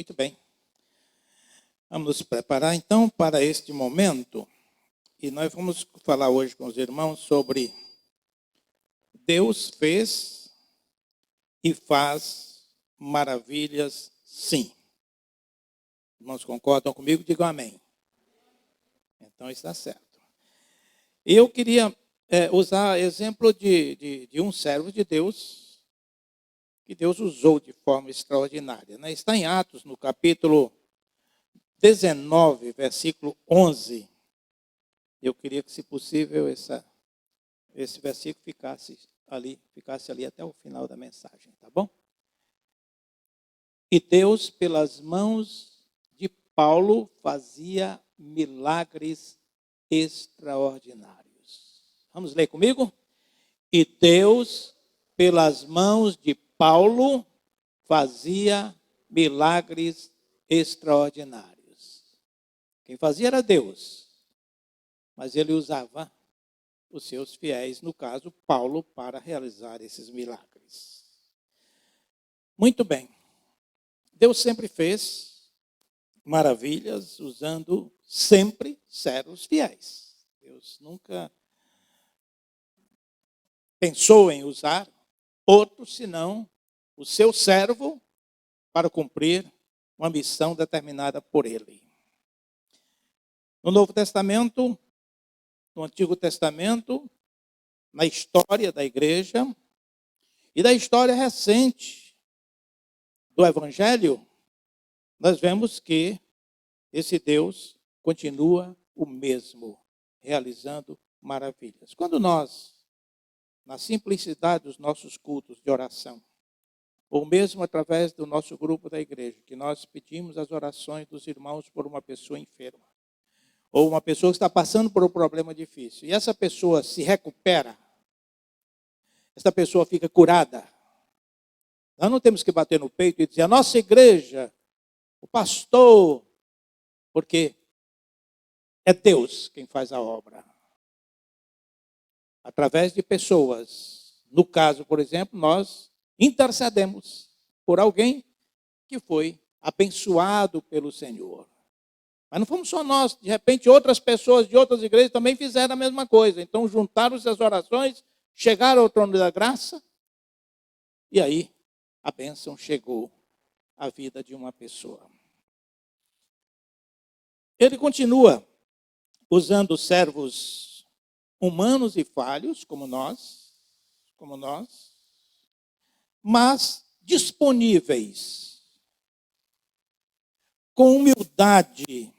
Muito bem. Vamos nos preparar então para este momento. E nós vamos falar hoje com os irmãos sobre Deus fez e faz maravilhas, sim. Irmãos, concordam comigo? Digam amém. Então está certo. Eu queria usar exemplo de um servo de Deus, que Deus usou de forma extraordinária. Né? Está em Atos, no capítulo 19, versículo 11. Eu queria que, se possível, esse versículo ficasse ali até o final da mensagem, tá bom? E Deus, pelas mãos de Paulo, fazia milagres extraordinários. Vamos ler comigo? E Deus, pelas mãos de Paulo, fazia milagres extraordinários. Quem fazia era Deus, mas ele usava os seus fiéis, no caso, Paulo, para realizar esses milagres. Muito bem. Deus sempre fez maravilhas usando sempre servos fiéis. Deus nunca pensou em usar outro senão o seu servo para cumprir uma missão determinada por ele. No Novo Testamento, no Antigo Testamento, na história da igreja e da história recente do Evangelho, nós vemos que esse Deus continua o mesmo, realizando maravilhas. Quando nós, na simplicidade dos nossos cultos de oração, ou mesmo através do nosso grupo da igreja, que nós pedimos as orações dos irmãos por uma pessoa enferma, ou uma pessoa que está passando por um problema difícil, e essa pessoa se recupera, essa pessoa fica curada, nós não temos que bater no peito e dizer, a nossa igreja, o pastor, porque é Deus quem faz a obra. Através de pessoas. No caso, por exemplo, nós intercedemos por alguém que foi abençoado pelo Senhor. Mas não fomos só nós, de repente outras pessoas de outras igrejas também fizeram a mesma coisa. Então juntaram-se as orações, chegaram ao trono da graça, e aí a bênção chegou à vida de uma pessoa. Ele continua usando servos humanos e falhos, como nós, mas disponíveis, com humildade,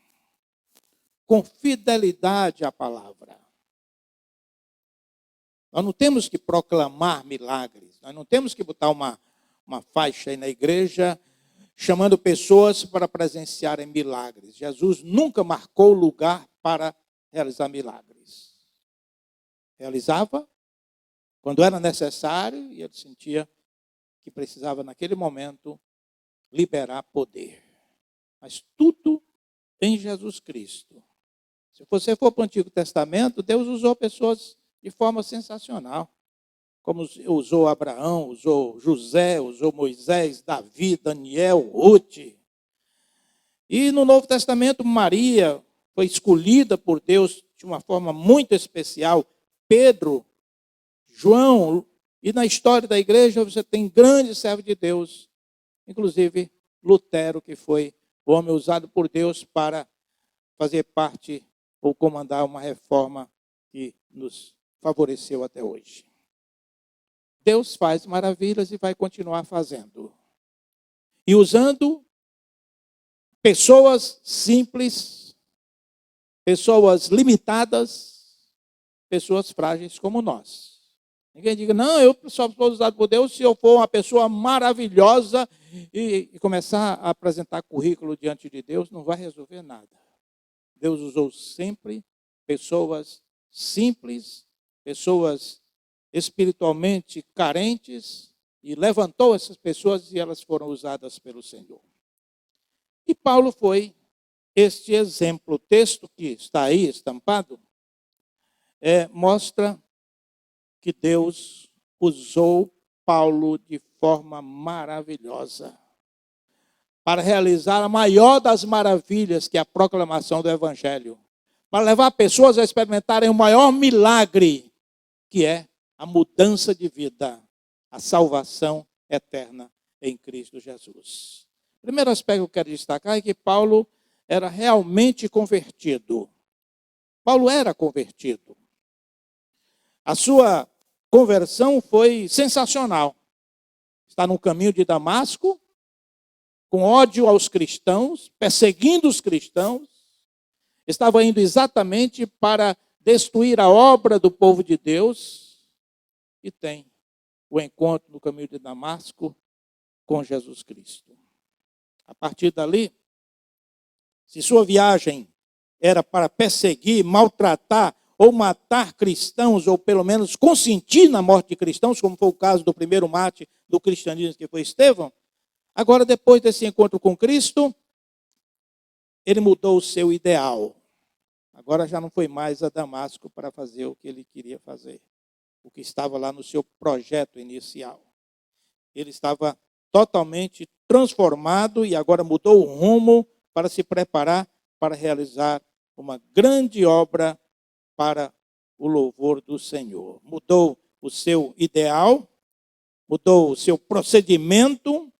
com fidelidade à palavra. Nós não temos que proclamar milagres, nós não temos que botar uma faixa aí na igreja chamando pessoas para presenciarem milagres. Jesus nunca marcou lugar para realizar milagres. Realizava quando era necessário e ele sentia que precisava, naquele momento, liberar poder. Mas tudo em Jesus Cristo. Se você for para o Antigo Testamento, Deus usou pessoas de forma sensacional. Como usou Abraão, usou José, usou Moisés, Davi, Daniel, Ruth. E no Novo Testamento, Maria foi escolhida por Deus de uma forma muito especial. Pedro, João, e na história da igreja você tem grandes servos de Deus, inclusive Lutero, que foi o homem usado por Deus para fazer parte ou comandar uma reforma que nos favoreceu até hoje. Deus faz maravilhas e vai continuar fazendo. E usando pessoas simples, pessoas limitadas, pessoas frágeis como nós. Ninguém diga, não, eu só sou usado por Deus se eu for uma pessoa maravilhosa e começar a apresentar currículo diante de Deus, não vai resolver nada. Deus usou sempre pessoas simples, pessoas espiritualmente carentes, e levantou essas pessoas e elas foram usadas pelo Senhor. E Paulo foi este exemplo. O texto que está aí estampado mostra que Deus usou Paulo de forma maravilhosa. para realizar a maior das maravilhas, que é a proclamação do Evangelho. Para levar pessoas a experimentarem o maior milagre, que é a mudança de vida, a salvação eterna em Cristo Jesus. O primeiro aspecto que eu quero destacar é que Paulo era realmente convertido. Paulo era convertido. A sua conversão foi sensacional. Está no caminho de Damasco, com ódio aos cristãos, perseguindo os cristãos. Estava indo exatamente para destruir a obra do povo de Deus. E tem o encontro no caminho de Damasco com Jesus Cristo. A partir dali, se sua viagem era para perseguir, maltratar ou matar cristãos, ou pelo menos consentir na morte de cristãos, como foi o caso do primeiro mártir do cristianismo, que foi Estevão, agora, depois desse encontro com Cristo, ele mudou o seu ideal. Agora já não foi mais a Damasco para fazer o que ele queria fazer, o que estava lá no seu projeto inicial. Ele estava totalmente transformado e agora mudou o rumo para se preparar para realizar uma grande obra para o louvor do Senhor. Mudou o seu ideal, mudou o seu procedimento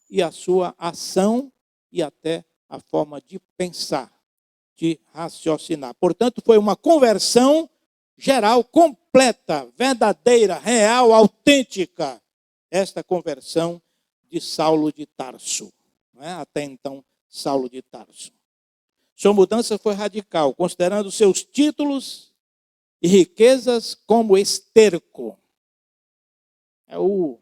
e a sua ação e até a forma de pensar, de raciocinar. Portanto, foi uma conversão geral, completa, verdadeira, real, autêntica, esta conversão de Saulo de Tarso, não é? Até então, Saulo de Tarso. Sua mudança foi radical, considerando seus títulos e riquezas como esterco. É o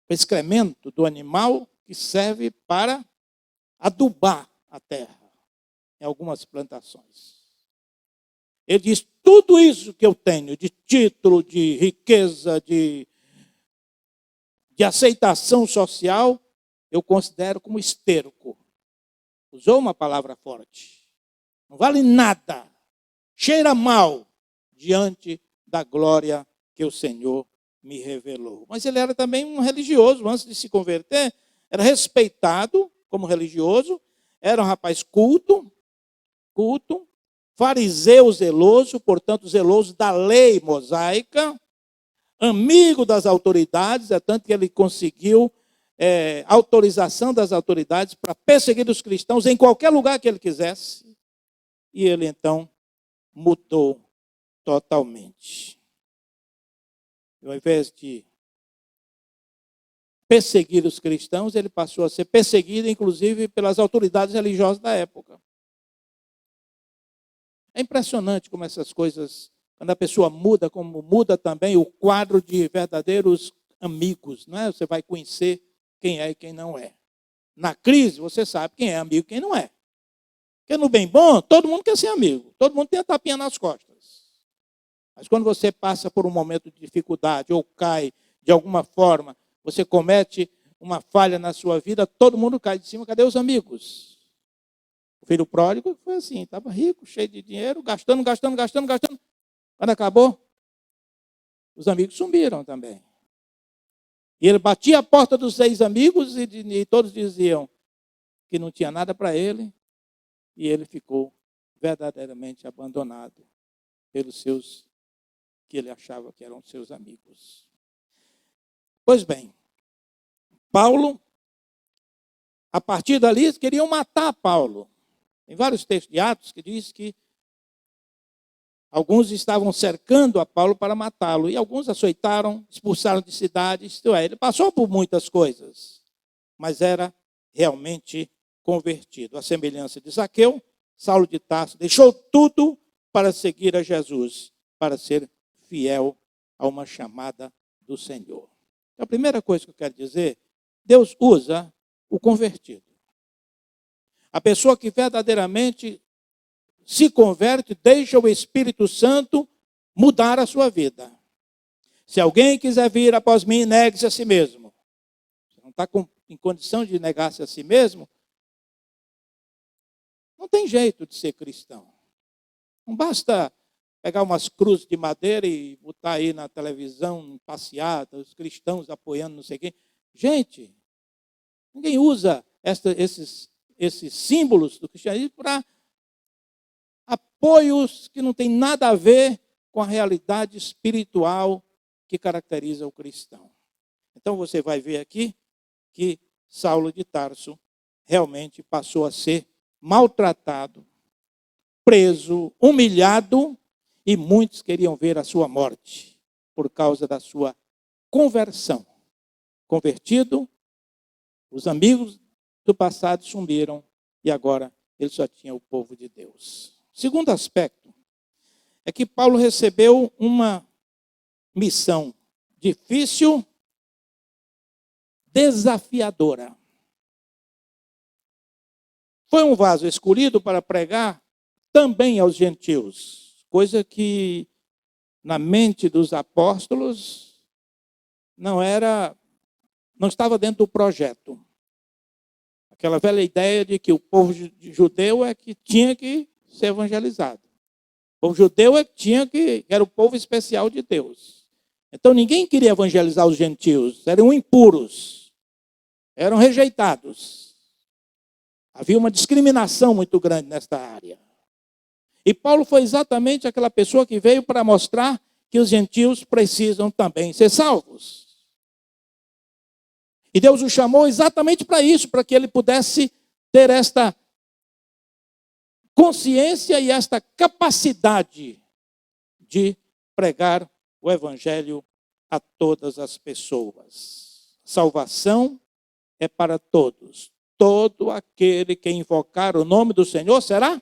excremento do animal que serve para adubar a terra em algumas plantações. Ele diz, tudo isso que eu tenho de título, de riqueza, de aceitação social, eu considero como esterco. Usou uma palavra forte. Não vale nada. Cheira mal diante da glória que o Senhor me revelou. Mas ele era também um religioso. Antes de se converter, era respeitado como religioso. Era um rapaz culto, fariseu zeloso, portanto zeloso da lei mosaica, amigo das autoridades, é tanto que ele conseguiu autorização das autoridades para perseguir os cristãos em qualquer lugar que ele quisesse. E ele então mudou totalmente. Ao invés de perseguir os cristãos, ele passou a ser perseguido, inclusive, pelas autoridades religiosas da época. É impressionante como essas coisas, quando a pessoa muda, como muda também o quadro de verdadeiros amigos, não é? Você vai conhecer quem é e quem não é. Na crise, você sabe quem é amigo e quem não é. Porque no bem bom, todo mundo quer ser amigo. Todo mundo tem a tapinha nas costas. Mas quando você passa por um momento de dificuldade ou cai de alguma forma, você comete uma falha na sua vida, todo mundo cai de cima. Cadê os amigos? O filho pródigo foi assim, estava rico, cheio de dinheiro, gastando. Quando acabou, os amigos sumiram também. E ele batia a porta dos 6 amigos e todos diziam que não tinha nada para ele. E ele ficou verdadeiramente abandonado pelos seus, que ele achava que eram seus amigos. Pois bem, Paulo, a partir dali, eles queriam matar Paulo. Tem vários textos de Atos que diz que alguns estavam cercando a Paulo para matá-lo. E alguns açoitaram, expulsaram de cidades. Isto é, ele passou por muitas coisas, mas era realmente convertido. A semelhança de Zaqueu, Saulo de Tarso deixou tudo para seguir a Jesus, para ser fiel a uma chamada do Senhor. Então, a primeira coisa que eu quero dizer, Deus usa o convertido. A pessoa que verdadeiramente se converte, deixa o Espírito Santo mudar a sua vida. Se alguém quiser vir após mim, negue-se a si mesmo. Você não está em condição de negar-se a si mesmo, não tem jeito de ser cristão. Não basta pegar umas cruzes de madeira e botar aí na televisão, passeada, os cristãos apoiando não sei quem. Gente, Ninguém usa esses símbolos do cristianismo para apoios que não têm nada a ver com a realidade espiritual que caracteriza o cristão. Então você vai ver aqui que Saulo de Tarso realmente passou a ser maltratado, preso, humilhado, e muitos queriam ver a sua morte por causa da sua conversão. Convertido, os amigos do passado sumiram e agora ele só tinha o povo de Deus. Segundo aspecto é que Paulo recebeu uma missão difícil, desafiadora. Foi um vaso escolhido para pregar também aos gentios, coisa que na mente dos apóstolos não estava dentro do projeto. Aquela velha ideia de que o povo judeu é que tinha que ser evangelizado. O povo judeu é que era o povo especial de Deus. Então ninguém queria evangelizar os gentios, eram impuros, eram rejeitados. Havia uma discriminação muito grande nesta área. E Paulo foi exatamente aquela pessoa que veio para mostrar que os gentios precisam também ser salvos. E Deus o chamou exatamente para isso, para que ele pudesse ter esta consciência e esta capacidade de pregar o evangelho a todas as pessoas. Salvação é para todos. Todo aquele que invocar o nome do Senhor será?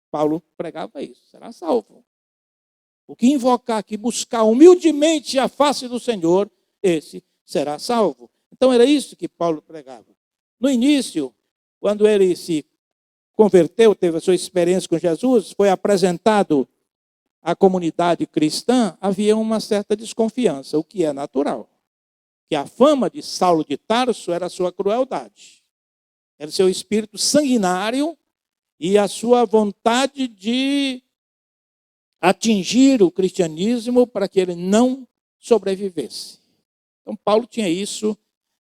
Paulo pregava isso, será salvo. O que invocar, que buscar humildemente a face do Senhor, esse será salvo. Então era isso que Paulo pregava. No início, quando ele se converteu, teve a sua experiência com Jesus, foi apresentado à comunidade cristã, havia uma certa desconfiança, o que é natural. Que a fama de Saulo de Tarso era a sua crueldade. Era o seu espírito sanguinário e a sua vontade de atingir o cristianismo para que ele não sobrevivesse. Então, Paulo tinha isso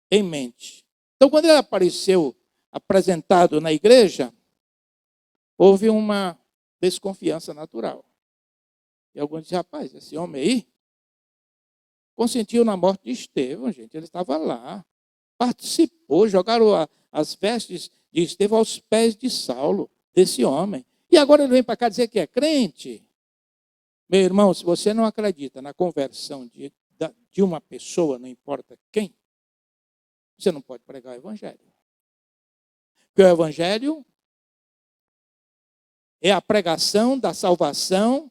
em mente. Então, quando ele apareceu apresentado na igreja, houve uma desconfiança natural. E alguns diziam, rapaz, esse homem aí consentiu na morte de Estevão, gente. Ele estava lá, participou, jogaram as vestes de Estevão aos pés de Saulo, desse homem. E agora ele vem para cá dizer que é crente. Meu irmão, se você não acredita na conversão de uma pessoa, não importa quem, você não pode pregar o evangelho. Porque o evangelho é a pregação da salvação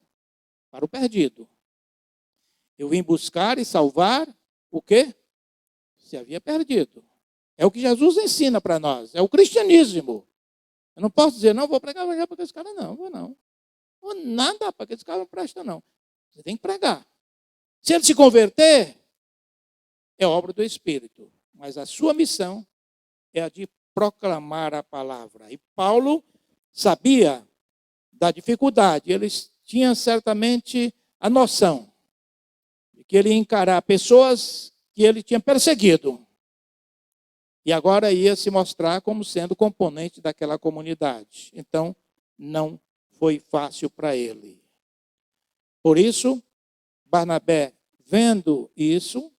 para o perdido. Eu vim buscar e salvar o quê? Se havia perdido. É o que Jesus ensina para nós, é o cristianismo. Eu não posso dizer, não, vou pregar o evangelho para aqueles caras, não, vou não. Vou nada para aqueles caras não prestam, não. Você tem que pregar. Se ele se converter, é obra do Espírito. Mas a sua missão é a de proclamar a palavra. E Paulo sabia da dificuldade. Eles tinham certamente a noção de que ele ia encarar pessoas que ele tinha perseguido. E agora ia se mostrar como sendo componente daquela comunidade. Então, não foi fácil para ele. Por isso, Barnabé, vendo isso,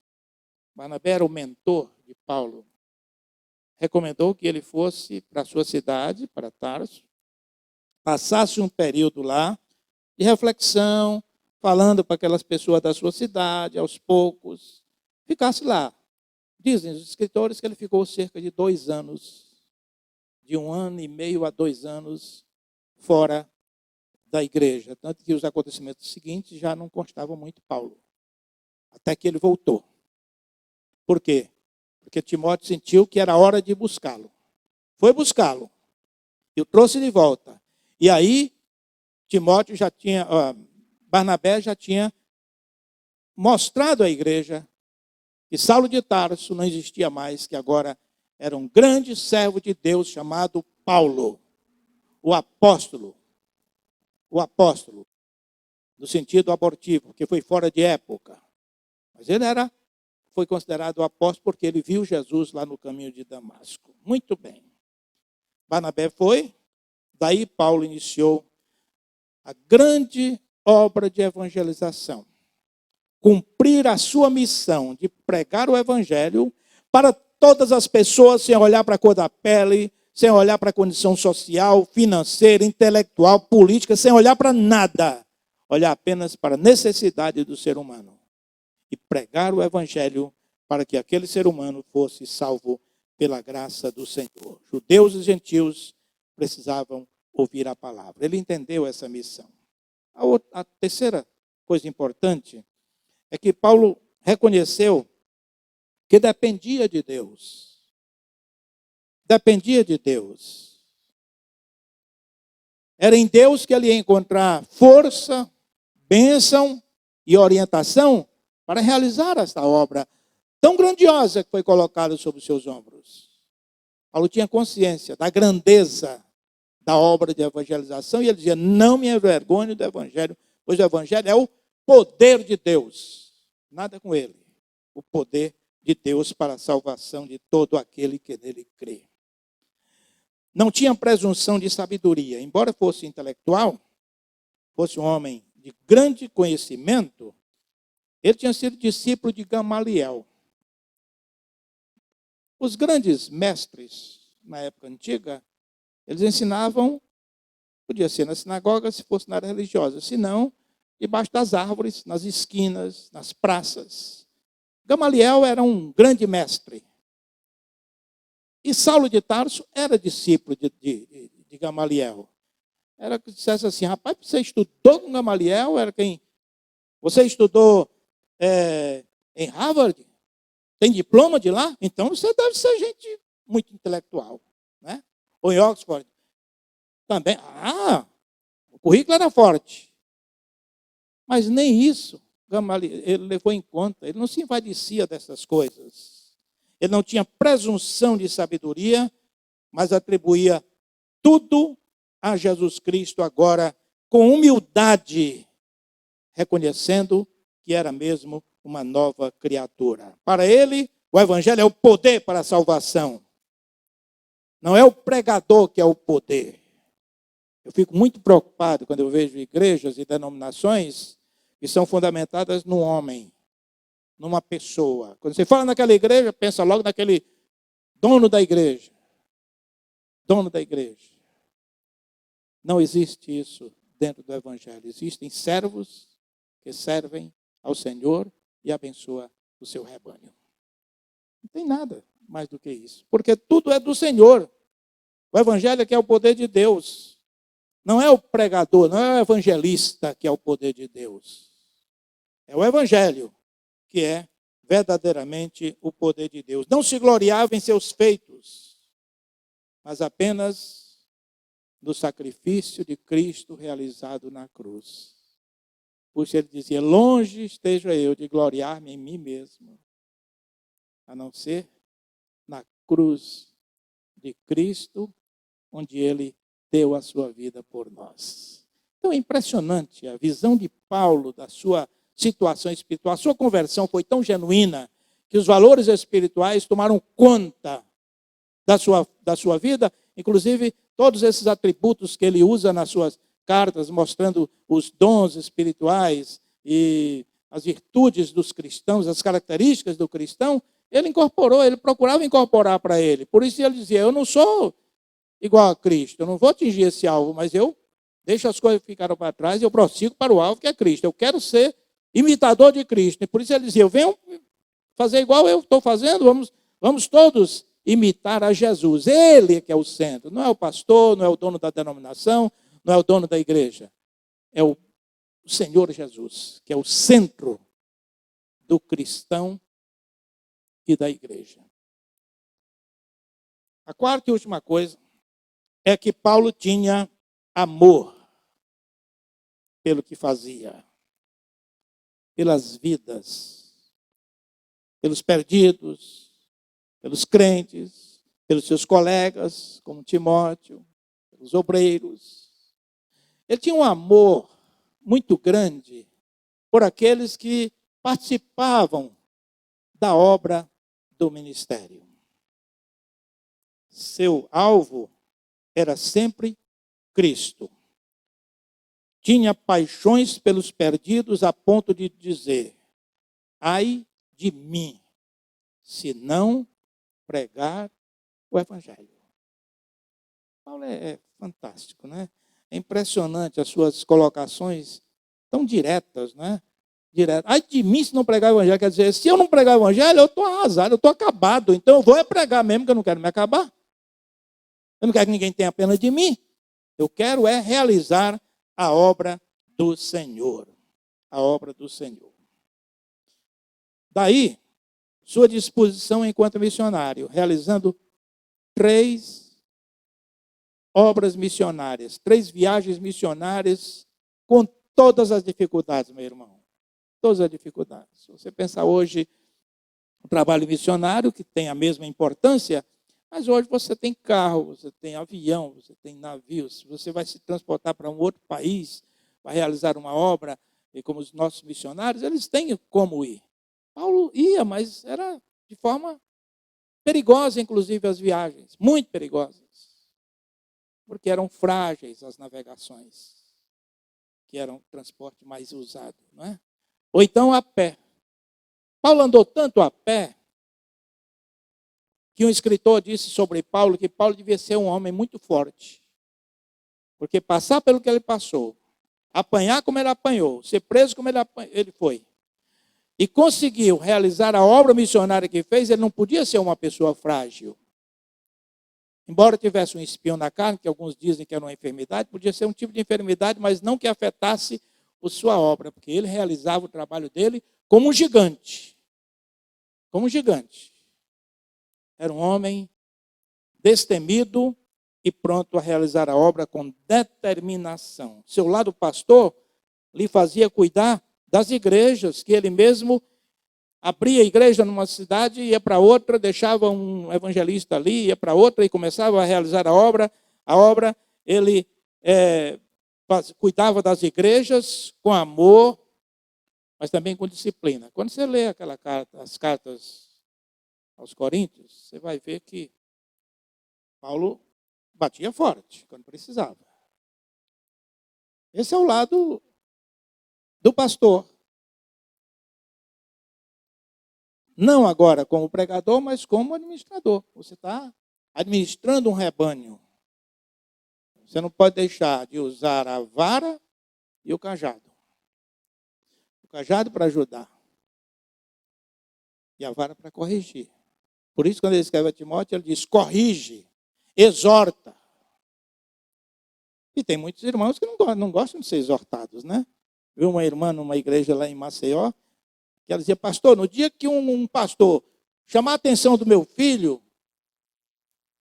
Barnabé era o mentor de Paulo, recomendou que ele fosse para a sua cidade, para Tarso, passasse um período lá de reflexão, falando para aquelas pessoas da sua cidade, aos poucos, ficasse lá. Dizem os escritores que ele ficou cerca de 2 anos, de 1 ano e meio a 2 anos, fora da igreja. Tanto que os acontecimentos seguintes já não constavam muito Paulo. Até que ele voltou. Por quê? Porque Timóteo sentiu que era hora de buscá-lo. Foi buscá-lo. E o trouxe de volta. E aí, Barnabé já tinha mostrado à igreja que Saulo de Tarso não existia mais, que agora era um grande servo de Deus chamado Paulo, o apóstolo. O apóstolo, no sentido abortivo, porque foi fora de época. Mas ele foi considerado apóstolo porque ele viu Jesus lá no caminho de Damasco. Muito bem. Barnabé foi, daí Paulo iniciou a grande obra de evangelização. Cumprir a sua missão de pregar o evangelho para todas as pessoas, sem olhar para a cor da pele, sem olhar para a condição social, financeira, intelectual, política, sem olhar para nada. Olhar apenas para a necessidade do ser humano. E pregar o evangelho para que aquele ser humano fosse salvo pela graça do Senhor. Judeus e gentios precisavam ouvir a palavra. Ele entendeu essa missão. A terceira coisa importante é que Paulo reconheceu que dependia de Deus. Dependia de Deus. Era em Deus que ele ia encontrar força, bênção e orientação para realizar esta obra tão grandiosa que foi colocada sobre os seus ombros. Paulo tinha consciência da grandeza da obra de evangelização e ele dizia, não me envergonhe do evangelho, pois o evangelho é o poder de Deus. Nada com ele. O poder de Deus para a salvação de todo aquele que nele crê. Não tinha presunção de sabedoria. Embora fosse intelectual, fosse um homem de grande conhecimento, ele tinha sido discípulo de Gamaliel. Os grandes mestres, na época antiga, eles ensinavam, podia ser na sinagoga, se fosse na área religiosa, se não, debaixo das árvores, nas esquinas, nas praças. Gamaliel era um grande mestre. E Saulo de Tarso era discípulo de Gamaliel. Era que dissesse assim, rapaz, você estudou com Gamaliel? Era quem? Você estudou em Harvard? Tem diploma de lá? Então você deve ser gente muito intelectual. Né? Ou em Oxford. Também. O currículo era forte. Mas nem isso Gamaliel, ele levou em conta. Ele não se envaidecia dessas coisas. Ele não tinha presunção de sabedoria, mas atribuía tudo a Jesus Cristo agora com humildade, reconhecendo que era mesmo uma nova criatura. Para ele, o evangelho é o poder para a salvação. Não é o pregador que é o poder. Eu fico muito preocupado quando eu vejo igrejas e denominações que são fundamentadas no homem, numa pessoa. Quando você fala naquela igreja, pensa logo naquele dono da igreja. Dono da igreja. Não existe isso dentro do evangelho. Existem servos que servem ao Senhor e abençoa o seu rebanho. Não tem nada mais do que isso. Porque tudo é do Senhor. O evangelho é que é o poder de Deus. Não é o pregador, não é o evangelista que é o poder de Deus. É o evangelho que é verdadeiramente o poder de Deus. Não se gloriava em seus feitos, mas apenas no sacrifício de Cristo realizado na cruz. Por isso ele dizia, longe esteja eu de gloriar-me em mim mesmo, a não ser na cruz de Cristo, onde ele deu a sua vida por nós. Então é impressionante a visão de Paulo da sua situação espiritual. A sua conversão foi tão genuína que os valores espirituais tomaram conta da sua vida, inclusive todos esses atributos que ele usa nas suas cartas, mostrando os dons espirituais e as virtudes dos cristãos, as características do cristão, ele incorporou, ele procurava incorporar para ele. Por isso ele dizia, eu não sou igual a Cristo, eu não vou atingir esse alvo, mas eu deixo as coisas que ficaram para trás e eu prossigo para o alvo que é Cristo. Eu quero ser imitador de Cristo. E por isso ele dizia, eu venho fazer igual eu estou fazendo, vamos todos imitar a Jesus. Ele que é o centro, não é o pastor, não é o dono da denominação, não é o dono da igreja. É o Senhor Jesus, que é o centro do cristão e da igreja. A quarta e última coisa é que Paulo tinha amor pelo que fazia, pelas vidas, pelos perdidos, pelos crentes, pelos seus colegas, como Timóteo, pelos obreiros. Ele tinha um amor muito grande por aqueles que participavam da obra do ministério. Seu alvo era sempre Cristo. Tinha paixões pelos perdidos a ponto de dizer: ai de mim, se não pregar o evangelho. Paulo é fantástico, né? É impressionante as suas colocações tão diretas, né? Direto. Ai de mim se não pregar o evangelho. Quer dizer, se eu não pregar o evangelho, eu estou arrasado, eu estou acabado. Então eu vou pregar mesmo, que eu não quero me acabar. Eu não quero que ninguém tenha pena de mim. Eu quero realizar a obra do Senhor. A obra do Senhor. Daí, sua disposição enquanto missionário, realizando 3 obras missionárias, 3 viagens missionárias, com todas as dificuldades, meu irmão. Todas as dificuldades. Se você pensar hoje no trabalho missionário, que tem a mesma importância, mas hoje você tem carro, você tem avião, você tem navios, você vai se transportar para um outro país, vai realizar uma obra, e como os nossos missionários, eles têm como ir. Paulo ia, mas era de forma perigosa, inclusive, as viagens, muito perigosas, porque eram frágeis as navegações, que eram o transporte mais usado, não é? Ou então a pé. Paulo andou tanto a pé, que um escritor disse sobre Paulo que Paulo devia ser um homem muito forte. Porque passar pelo que ele passou, apanhar como ele apanhou, ser preso como ele foi, e conseguiu realizar a obra missionária que fez, ele não podia ser uma pessoa frágil. Embora tivesse um espinho na carne, que alguns dizem que era uma enfermidade, podia ser um tipo de enfermidade, mas não que afetasse a sua obra, porque ele realizava o trabalho dele como um gigante. Como um gigante. Era um homem destemido e pronto a realizar a obra com determinação. Seu lado pastor lhe fazia cuidar das igrejas, que ele mesmo abria a igreja numa cidade, ia para outra, deixava um evangelista ali, ia para outra e começava a realizar a obra. A obra, ele cuidava das igrejas com amor, mas também com disciplina. Quando você lê as cartas aos Coríntios, você vai ver que Paulo batia forte quando precisava. Esse é o lado do pastor. Não agora como pregador, mas como administrador. Você está administrando um rebanho. Você não pode deixar de usar a vara e o cajado. O cajado para ajudar. E a vara para corrigir. Por isso, quando ele escreve a Timóteo, ele diz: corrige, exorta. E tem muitos irmãos que não gostam de ser exortados, né? Viu uma irmã numa igreja lá em Maceió, que ela dizia: pastor, no dia que um pastor chamar a atenção do meu filho,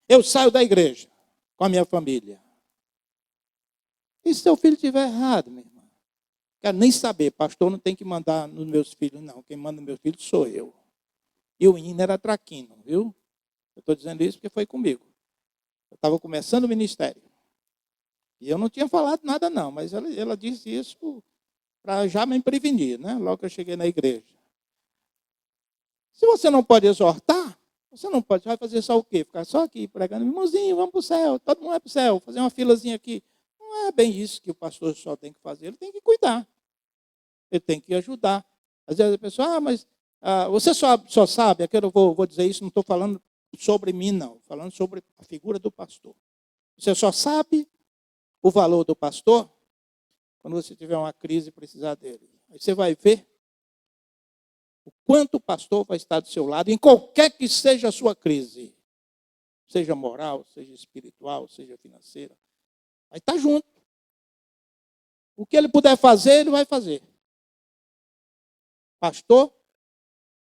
eu saio da igreja com a minha família. E se seu filho estiver errado, minha irmã? Quero nem saber, pastor não tem que mandar nos meus filhos, não. Quem manda nos meus filhos sou eu. E o menino era traquino, viu? Eu estou dizendo isso porque foi comigo. Eu estava começando o ministério. E eu não tinha falado nada, não, mas ela disse isso para já me prevenir, né? Logo que eu cheguei na igreja. Se você não pode exortar, você não pode, vai fazer só o quê? Ficar só aqui pregando: irmãozinho, vamos para o céu, todo mundo vai para o céu, fazer uma filazinha aqui. Não é bem isso que o pastor só tem que fazer, ele tem que cuidar. Ele tem que ajudar. Às vezes a pessoa: mas você só sabe, aqui eu vou dizer isso, não estou falando sobre mim, não, falando sobre a figura do pastor. Você só sabe o valor do pastor quando você tiver uma crise e precisar dele. Aí você vai ver o quanto o pastor vai estar do seu lado, em qualquer que seja a sua crise, seja moral, seja espiritual, seja financeira, vai estar junto. O que ele puder fazer, ele vai fazer. Pastor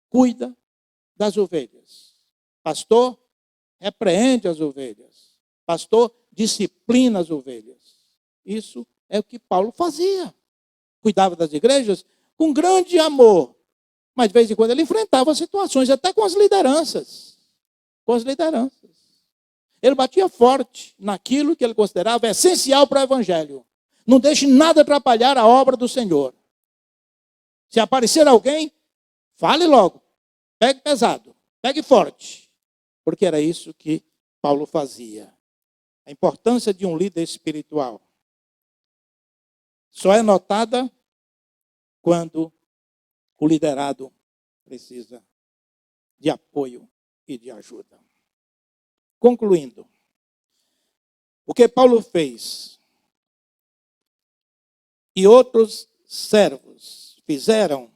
cuida das ovelhas. Pastor repreende as ovelhas. Pastor disciplina as ovelhas. Isso é o que Paulo fazia. Cuidava das igrejas com grande amor. Mas de vez em quando ele enfrentava situações, até com as lideranças. Com as lideranças. Ele batia forte naquilo que ele considerava essencial para o evangelho. Não deixe nada atrapalhar a obra do Senhor. Se aparecer alguém, fale logo. Pegue pesado, pegue forte, porque era isso que Paulo fazia. A importância de um líder espiritual só é notada quando o liderado precisa de apoio e de ajuda. Concluindo, o que Paulo fez e outros servos fizeram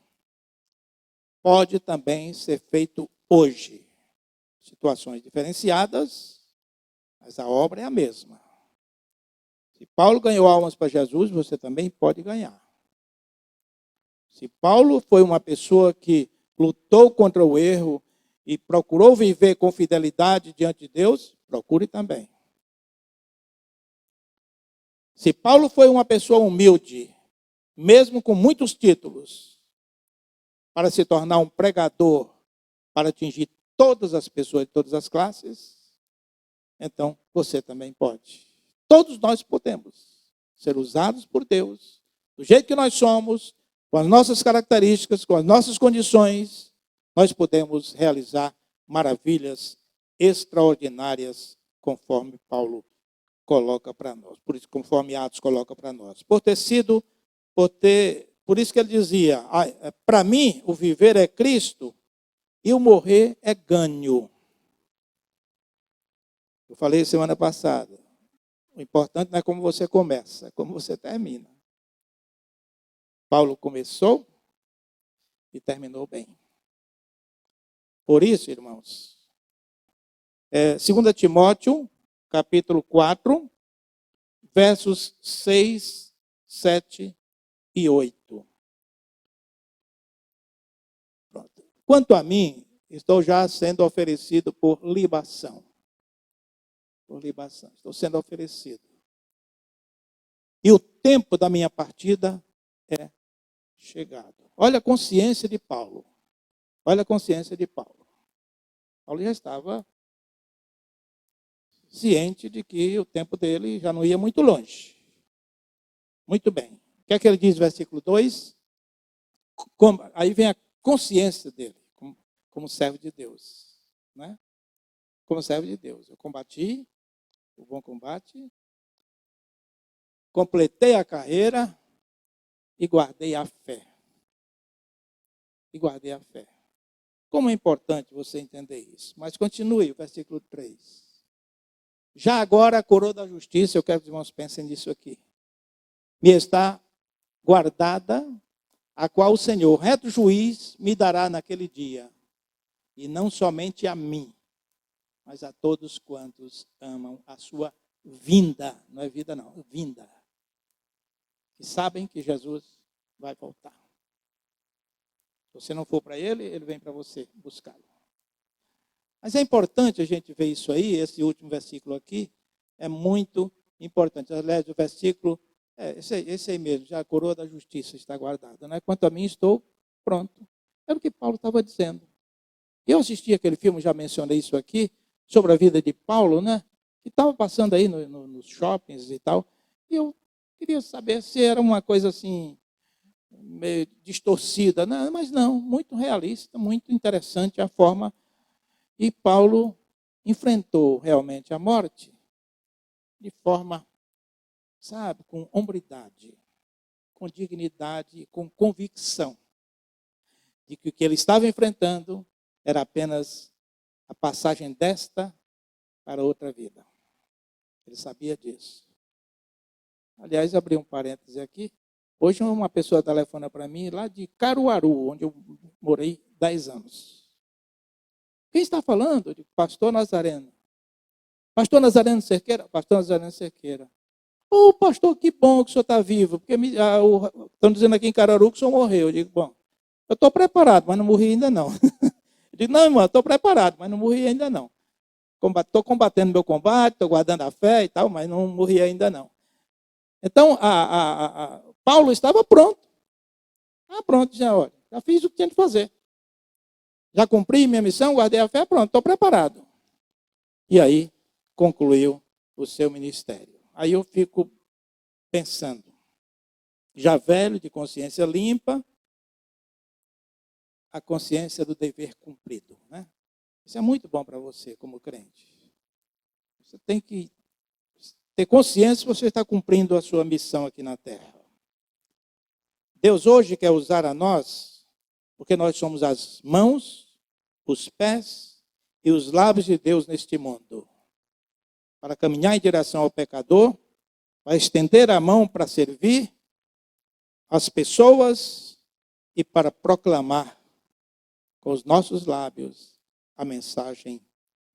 pode também ser feito hoje. Situações diferenciadas, mas a obra é a mesma. Se Paulo ganhou almas para Jesus, você também pode ganhar. Se Paulo foi uma pessoa que lutou contra o erro e procurou viver com fidelidade diante de Deus, procure também. Se Paulo foi uma pessoa humilde, mesmo com muitos títulos, para se tornar um pregador, para atingir todas as pessoas de todas as classes, então você também pode. Todos nós podemos ser usados por Deus, do jeito que nós somos, com as nossas características, com as nossas condições, nós podemos realizar maravilhas extraordinárias, conforme Paulo coloca para nós. Por isso, conforme Atos coloca para nós. Por isso que ele dizia, para mim o viver é Cristo e o morrer é ganho. Eu falei semana passada, o importante não é como você começa, é como você termina. Paulo começou e terminou bem. Por isso, irmãos, 2 Timóteo, capítulo 4, versos 6, 7 e 8. Pronto. Quanto a mim, estou já sendo oferecido por libação. Por libação, estou sendo oferecido. E o tempo da minha partida é chegado. Olha a consciência de Paulo. Olha a consciência de Paulo. Paulo já estava ciente de que o tempo dele já não ia muito longe. Muito bem. O que é que ele diz no versículo 2? Aí vem a consciência dele, como servo de Deus. Né? Como servo de Deus. Eu combati o bom combate, completei a carreira e guardei a fé. E guardei a fé. Como é importante você entender isso. Mas continue o versículo 3. Já agora a coroa da justiça, eu quero que os irmãos pensem nisso aqui, me está guardada, a qual o Senhor, reto juiz, me dará naquele dia. E não somente a mim, mas a todos quantos amam a sua vinda. Não é vida não, é vinda. E sabem que Jesus vai voltar. Se você não for para ele, ele vem para você buscá-lo. Mas é importante a gente ver isso aí, esse último versículo aqui, é muito importante. Aliás, o versículo, esse aí mesmo, já a coroa da justiça está guardada. Né? Quanto a mim, estou pronto. Era o que Paulo estava dizendo. Eu assisti aquele filme, já mencionei isso aqui, sobre a vida de Paulo, né? Que estava passando aí nos shoppings e tal. E eu queria saber se era uma coisa assim, meio distorcida. Não, mas não, muito realista, muito interessante a forma. E Paulo enfrentou realmente a morte de forma, sabe, com hombridade, com dignidade, com convicção de que o que ele estava enfrentando era apenas a passagem desta para outra vida. Ele sabia disso. Aliás, abri um parêntese aqui. Hoje uma pessoa telefona para mim lá de Caruaru, onde eu morei 10 anos. Quem está falando? Eu digo, pastor Nazareno. Pastor Nazareno Cerqueira? Pastor Nazareno Cerqueira. Ô, pastor, que bom que o senhor está vivo. Porque estão dizendo aqui em Caruaru que o senhor morreu. Eu digo, bom, eu estou preparado, mas não morri ainda não. Eu digo, não, irmão, estou preparado, mas não morri ainda não. Estou combatendo meu combate, estou guardando a fé e tal, mas não morri ainda não. Então, Paulo estava pronto. Pronto, já fiz o que tinha de fazer. Já cumpri minha missão, guardei a fé, pronto, estou preparado. E aí, concluiu o seu ministério. Aí eu fico pensando, já velho, de consciência limpa, a consciência do dever cumprido, né? Isso é muito bom para você como crente. Você tem que ter consciência que você está cumprindo a sua missão aqui na terra. Deus hoje quer usar a nós, porque nós somos as mãos, os pés e os lábios de Deus neste mundo, para caminhar em direção ao pecador, para estender a mão para servir as pessoas e para proclamar com os nossos lábios a mensagem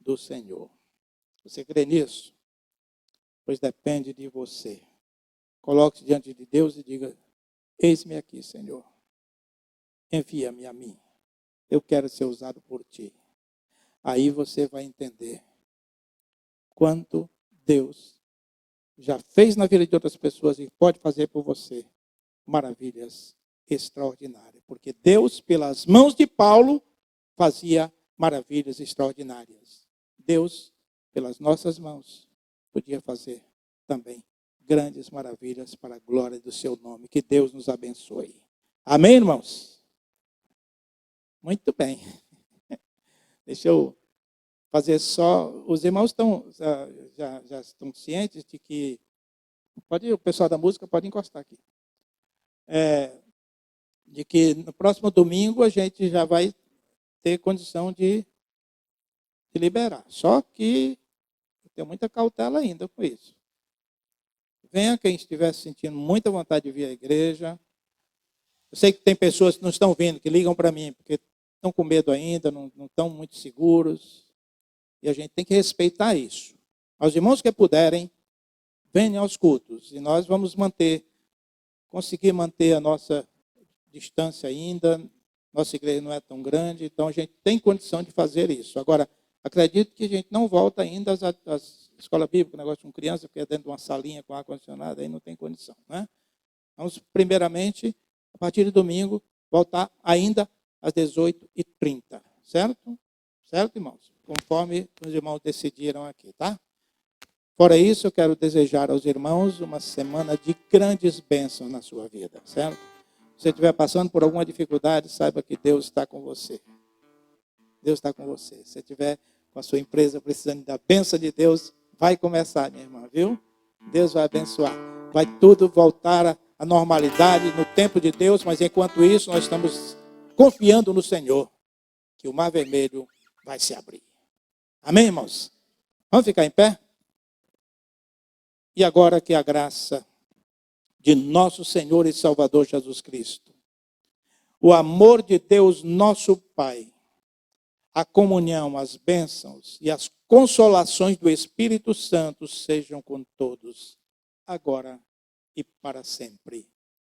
do Senhor. Você crê nisso? Pois depende de você. Coloque-se diante de Deus e diga: eis-me aqui, Senhor. Envia-me a mim. Eu quero ser usado por ti. Aí você vai entender quanto Deus já fez na vida de outras pessoas e pode fazer por você maravilhas extraordinárias. Porque Deus, pelas mãos de Paulo, fazia maravilhas extraordinárias. Deus, pelas nossas mãos, podia fazer também grandes maravilhas para a glória do seu nome. Que Deus nos abençoe. Amém, irmãos? Muito bem. Deixa eu fazer só... Os irmãos já estão cientes de que... o pessoal da música pode encostar aqui. De que no próximo domingo a gente já vai ter condição de liberar. Só que tem muita cautela ainda com isso. Venha quem estiver sentindo muita vontade de vir à igreja. Eu sei que tem pessoas que não estão vindo, que ligam para mim, porque estão com medo ainda, não estão muito seguros. E a gente tem que respeitar isso. Aos irmãos que puderem, venham aos cultos. E nós vamos conseguir manter a nossa distância ainda. Nossa igreja não é tão grande, então a gente tem condição de fazer isso. Agora, acredito que a gente não volta ainda às escolas bíblicas, negócio com criança, porque é dentro de uma salinha com ar-condicionado, aí não tem condição, né? Vamos, primeiramente, a partir de domingo, voltar ainda às 18h30, certo? Certo, irmãos? Conforme os irmãos decidiram aqui, tá? Fora isso, eu quero desejar aos irmãos uma semana de grandes bênçãos na sua vida, certo? Se você estiver passando por alguma dificuldade, saiba que Deus está com você. Deus está com você. Se você estiver com a sua empresa precisando da bênção de Deus, vai começar, minha irmã, viu? Deus vai abençoar. Vai tudo voltar à normalidade no tempo de Deus, mas enquanto isso, nós estamos confiando no Senhor, que o mar vermelho vai se abrir. Amém, irmãos? Vamos ficar em pé? E agora que a graça de nosso Senhor e Salvador Jesus Cristo, o amor de Deus, nosso Pai, a comunhão, as bênçãos e as consolações do Espírito Santo sejam com todos, agora e para sempre.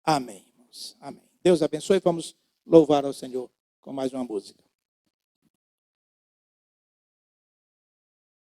Amém, irmãos. Amém. Deus abençoe. Vamos louvar ao Senhor com mais uma música.